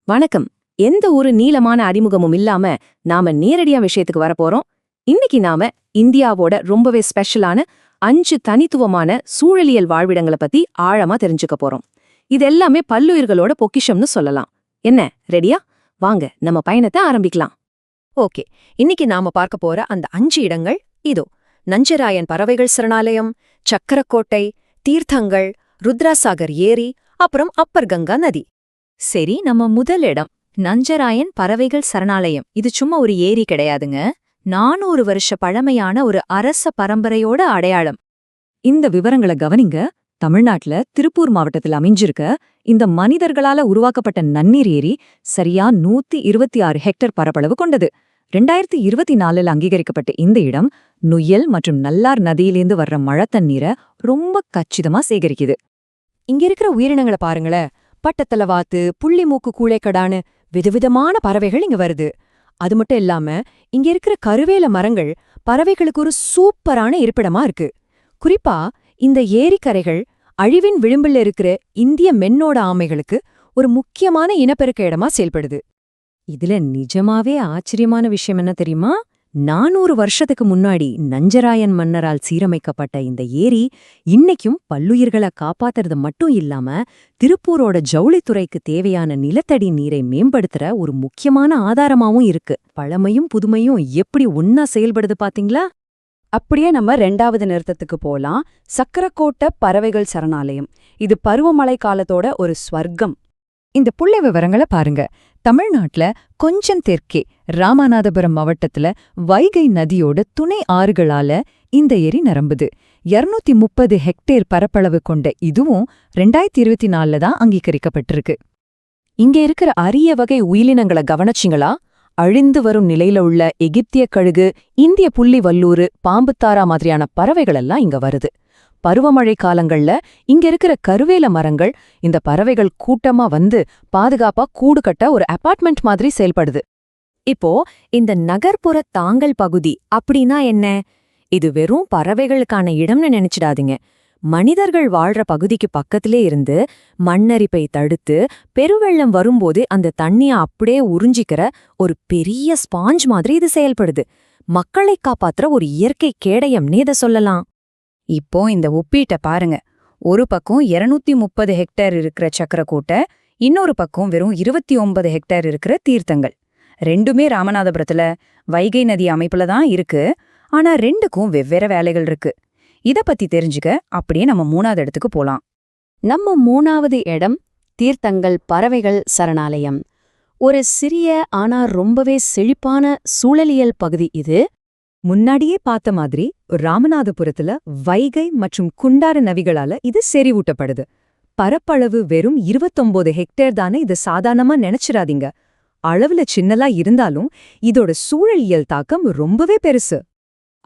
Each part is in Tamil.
வணக்கம். எந்த ஒரு நீளமான அறிமுகமும் இல்லாம நாம நேரடியா விஷயத்துக்கு வரப்போறோம். இன்னைக்கு நாம இந்தியாவோட ரொம்பவே ஸ்பெஷலான 5 தனித்துவமான சூழலியல் வாழ்விடங்களை பத்தி ஆழமா தெரிஞ்சுக்க போறோம். இது எல்லாமே பல்லுயிர்களோட பொக்கிஷம்னு சொல்லலாம். என்ன, ரெடியா? வாங்க நம்ம பயணத்தை ஆரம்பிக்கலாம். ஓகே, இன்னைக்கு நாம பார்க்க போற அந்த 5 இடங்கள் இதோ: நஞ்சராயன் பறவைகள் சரணாலயம், சக்கரக்கோட்டை, தீர்த்தங்கள், ருத்ராசாகர் ஏரி, அப்புறம் அப்பர் கங்கா நதி. சரி, நம்ம முதல் இடம் நஞ்சராயன் பறவைகள் சரணாலயம். இது சும்மா ஒரு ஏரி கிடையாதுங்க, 400 வருஷ பழமையான ஒரு அரச பரம்பரையோட அடையாளம். இந்த விவரங்களை கவனிங்க. தமிழ்நாட்டுல திருப்பூர் மாவட்டத்தில் அமைஞ்சிருக்க இந்த மனிதர்களால உருவாக்கப்பட்ட நன்னீர் ஏரி சரியா 126 ஹெக்டர் பரப்பளவு கொண்டது. 2024 அங்கீகரிக்கப்பட்ட இந்த இடம் நொய்யல் மற்றும் நல்லார் நதியிலேந்து வர்ற மழை தண்ணீரை ரொம்ப கச்சிதமா சேகரிக்குது. இங்க இருக்கிற உயிரினங்களை பாருங்களேன். பட்டத்தலவாத்து, புள்ளிமூக்கு கூழைக்கடான்னு விதவிதமான பறவைகள் இங்க வருது. அது மட்டும் இல்லாம இங்க இருக்கிற கருவேல மரங்கள் பறவைகளுக்கு ஒரு சூப்பரான இருப்பிடமா இருக்கு. குறிப்பா இந்த ஏரிக்கரைகள் அழிவின் விளிம்பில் இருக்கிற இந்திய மென்னோட ஆமைகளுக்கு ஒரு முக்கியமான இனப்பெருக்க இடமா செயல்படுது. இதுல நிஜமாவே ஆச்சரியமான விஷயம் என்ன தெரியுமா? 400 வருஷத்துக்கு முன்னாடி நஞ்சராயன் மன்னரால் சீரமைக்கப்பட்ட இந்த ஏரி இன்னைக்கும் பல்லுயிர்களை காப்பாத்துறது மட்டும் இல்லாம திருப்பூரோட ஜவுளித்துறைக்கு தேவையான நிலத்தடி நீரை மேம்படுத்துற ஒரு முக்கியமான ஆதாரமாவும் இருக்கு. பழமையும் புதுமையும் எப்படி ஒன்னா செயல்படுது பாத்தீங்களா? அப்படியே நம்ம 2வது நிறுத்தத்துக்கு போலாம். சக்கரக்கோட்டை பறவைகள் சரணாலயம். இது பருவமழை காலத்தோட ஒரு ஸ்வர்க்கம். இந்த புள்ளி விவரங்களை பாருங்க. தமிழ்நாட்டுல கொஞ்சம் தெற்கே ராமநாதபுரம் மாவட்டத்துல வைகை நதியோட துணை ஆறுகளால இந்த ஏரி நிரம்புது. 230 ஹெக்டேர் பரப்பளவு கொண்ட இதுவும் 2024 தான் அங்கீகரிக்கப்பட்டிருக்கு. இங்க இருக்கிற அரிய வகை உயிரினங்களை கவனிச்சிங்களா? அழிந்து வரும் நிலையில உள்ள எகிப்திய கழுகு, இந்திய புள்ளி வல்லூறு, பாம்புத்தாரா மாதிரியான பறவைகள் எல்லாம் இங்க வருது. பருவமழை காலங்கள்ல இங்க இருக்கிற கருவேல மரங்கள் இந்த பறவைகள் கூட்டமா வந்து பாதுகாப்பா கூடு கட்ட ஒரு அபார்ட்மெண்ட் மாதிரி செயல்படுது. இப்போ இந்த நகர்ப்புற தாங்கல் பகுதி அப்படின்னா என்ன? இது வெறும் பறவைகளுக்கான இடம்னு நினைச்சிடாதீங்க. மனிதர்கள் வாழ்ற பகுதிக்கு பக்கத்திலே இருந்து மண்ணரிப்பை தடுத்து பெருவெள்ளம் வரும்போது அந்த தண்ணிய அப்படியே உறிஞ்சிக்கிற ஒரு பெரிய ஸ்பாஞ்ச் மாதிரி இது செயல்படுது. மக்களை காப்பாத்துற ஒரு இயற்கை கேடயம்னே இதை சொல்லலாம். இப்போ இந்த ஒப்பீட்டை பாருங்க. ஒரு பக்கம் 230 ஹெக்டேர் இருக்கிற சக்கரக்கோட்டை, இன்னொரு பக்கம் வெறும் 29 ஹெக்டேர் இருக்கிற தீர்த்தங்கள். ரெண்டுமே ராமநாதபுரத்துல வைகை நதி அமைப்புல தான் இருக்கு. ஆனா ரெண்டுக்கும் வெவ்வேறு வேலைகள் இருக்கு. இத பத்தி தெரிஞ்சுக்க அப்படியே நம்ம 3வது இடத்துக்கு போலாம். நம்ம 3வது இடம் தீர்த்தங்கள் பறவைகள் சரணாலயம். ஒரு சிறிய ஆனா ரொம்பவே செழிப்பான சூழலியல் பகுதி இது. முன்னாடியே பார்த்த மாதிரி ராமநாதபுரத்துல வைகை மற்றும் குண்டாறு நதிகளால இது செறிவூட்டப்படுது. பரப்பளவு வெறும் 29 ஹெக்டேர் தானே இது சாதாரணமா நினைச்சிடாதீங்க. அளவுல சின்னலா இருந்தாலும் இதோட சூழலியல் தாக்கம் ரொம்பவே பெருசு.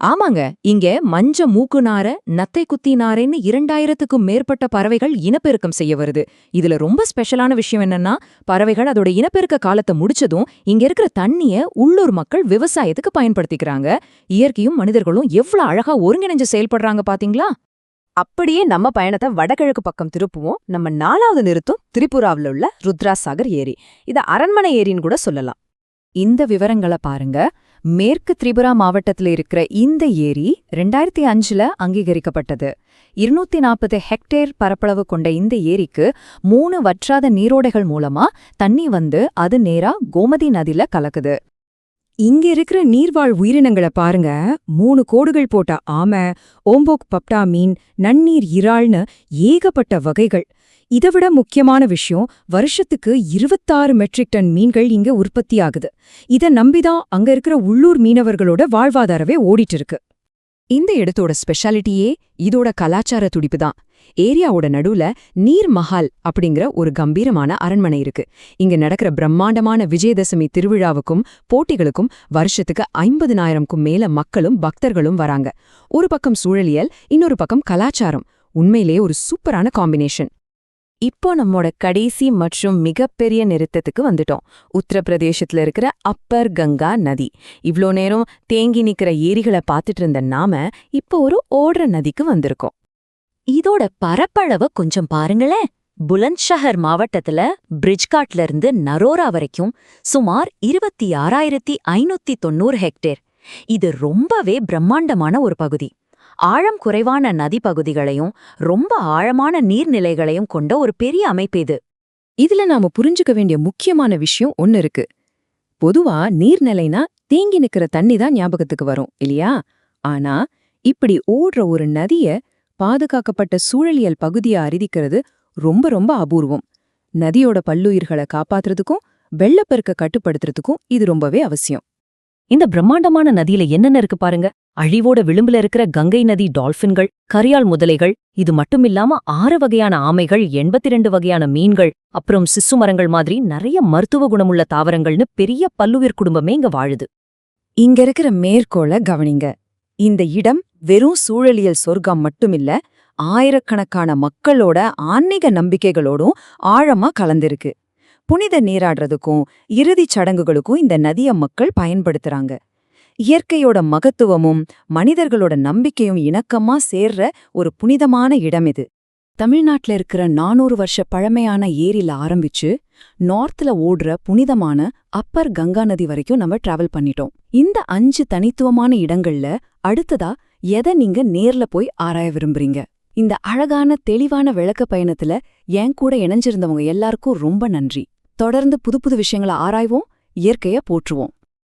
ஆமாங்க, இங்க மஞ்ச மூக்கு நாரை, நத்தை குத்தி நாரைன்னு 2000க்கும் மேற்பட்ட பறவைகள் இனப்பெருக்கம் செய்ய வருது. இதுல ரொம்ப ஸ்பெஷலான விஷயம் என்னன்னா, பறவைகள் அதோட இனப்பெருக்க காலத்தை முடிச்சதும் இங்க இருக்கிற தண்ணிய உள்ளூர் மக்கள் விவசாயத்துக்கு பயன்படுத்திக்கிறாங்க. இயற்கையும் மனிதர்களும் எவ்வளவு அழகா ஒருங்கிணைஞ்சு செயல்படுறாங்க பாத்தீங்களா? அப்படியே நம்ம பயணத்தை வடகிழக்கு பக்கம் திருப்புவோம். நம்ம 4வது நிறுத்தம் திரிபுராவில் உள்ள ருத்ராசாகர் ஏரி. இத அரண்மனை ஏரின்னு கூட சொல்லலாம். இந்த விவரங்களை பாருங்க. மேற்கு திரிபுரா மாவட்டத்தில் இருக்கிற இந்த ஏரி 2005 அங்கீகரிக்கப்பட்டது. 240 ஹெக்டேர் பரப்பளவு கொண்ட இந்த ஏரிக்கு 3 வற்றாத நீரோடைகள் மூலமா தண்ணி வந்து அது நேரா கோமதி நதியில கலக்குது. இங்க இருக்கிற நீர்வாழ் உயிரினங்களை பாருங்க. 3 கோடுகள் போட்ட ஆமை, ஓம்போக் பப்டா மீன், நன்னீர் இறால்னு ஏகப்பட்ட வகைகள். இதைவிட முக்கியமான விஷயம், வருஷத்துக்கு 26 மெட்ரிக் டன் மீன்கள் இங்க உற்பத்தியாகுது. இதை நம்பிதான் அங்க இருக்கிற உள்ளூர் மீனவர்களோட வாழ்வாதாரவே ஓடிட்டு இருக்கு. இந்த இடத்தோட ஸ்பெஷாலிட்டியே இதோட கலாச்சார துடிப்பு தான். ஏரியாவோட நடுவுல நீர் மஹால் அப்படிங்கிற ஒரு கம்பீரமான அரண்மனை இருக்கு. இங்க நடக்கிற பிரம்மாண்டமான விஜயதசமி திருவிழாவுக்கும் போட்டிகளுக்கும் வருஷத்துக்கு 50,000க்கும் மேல மக்களும் பக்தர்களும் வராங்க. ஒரு பக்கம் சூழலியல், இன்னொரு பக்கம் கலாச்சாரம். உண்மையிலே ஒரு சூப்பரான காம்பினேஷன். இப்போ நம்மோட கடைசி மற்றும் மிகப்பெரிய நிறுத்தத்துக்கு வந்துட்டோம். உத்தரப்பிரதேசத்துல இருக்கிற அப்பர் கங்கா நதி. இவ்ளோ நேரம் தேங்கி நிக்கிற ஏரிகளை பார்த்துட்டு இருந்த நாம இப்போ ஒரு ஓடுற நதிக்கு வந்திருக்கோம். இதோட பரப்பளவு கொஞ்சம் பாருங்களேன். புலந்த்ஷஹர் மாவட்டத்துல பிரிஜ்காட்ல இருந்து நரோரா வரைக்கும் சுமார் 26,590 ஹெக்டேர். இது ரொம்பவே பிரம்மாண்டமான ஒரு பகுதி. ஆழம் குறைவான நதி பகுதிகளையும் ரொம்ப ஆழமான நீர்நிலைகளையும் கொண்ட ஒரு பெரிய அமைப்பு இது. இதுல நாம புரிஞ்சுக்க வேண்டிய முக்கியமான விஷயம் ஒன்னு இருக்கு. பொதுவா நீர்நிலைனா தேங்கி நிக்கிற தண்ணி தான் ஞாபகத்துக்கு வரும் இல்லையா? ஆனா இப்படி ஓடுற ஒரு நதிய பாதுகாக்கப்பட்ட சூழலியல் பகுதியா அறிவிக்கிறது ரொம்ப ரொம்ப அபூர்வம். நதியோட பல்லுயிர்களை காப்பாத்துறதுக்கும் வெள்ளப்பெருக்க கட்டுப்படுத்துறதுக்கும் இது ரொம்பவே அவசியம். இந்த பிரம்மாண்டமான நதியில என்னென்ன இருக்கு பாருங்க. அழிவோட விளிம்புல இருக்கிற கங்கை நதி டால்பின்கள், கரியால் முதலைகள், இது மட்டுமில்லாம 6 வகையான ஆமைகள், 82 வகையான மீன்கள், அப்புறம் சிசு மரங்கள் மாதிரி நிறைய மருத்துவ குணமுள்ள தாவரங்கள்னு பெரிய பல்லுயிர் குடும்பமே இங்க வாழுது. இங்க இருக்கிற மேற்கோள கவனிங்க. இந்த இடம் வெறும் சூழலியல் சொர்க்கம் மட்டுமில்ல, ஆயிரக்கணக்கான மக்களோட ஆன்மீக நம்பிக்கைகளோடும் ஆழமா கலந்திருக்கு. புனித நீராடுறதுக்கும் இறுதிச் சடங்குகளுக்கும் இந்த நதிய மக்கள் பயன்படுத்துறாங்க. இயற்கையோட மகத்துவமும் மனிதர்களோட நம்பிக்கையும் இணக்கமா சேர்ற ஒரு புனிதமான இடம் இது. தமிழ்நாட்டுல இருக்கிற 400 வருஷ பழமையான ஏரியில ஆரம்பிச்சு நார்த்ல ஓடுற புனிதமான அப்பர் கங்கா நதி வரைக்கும் நம்ம டிராவல் பண்ணிட்டோம். இந்த 5 தனித்துவமான இடங்கள்ல அடுத்ததா எதை நீங்க நேர்ல போய் ஆராய விரும்புறீங்க? இந்த அழகான தெளிவான விளக்க பயணத்துல என் கூட இணைஞ்சிருந்தவங்க எல்லாருக்கும் ரொம்ப நன்றி. தொடர்ந்து புது புது விஷயங்களை ஆராய்வோம், இயற்கைய போற்றுவோம்.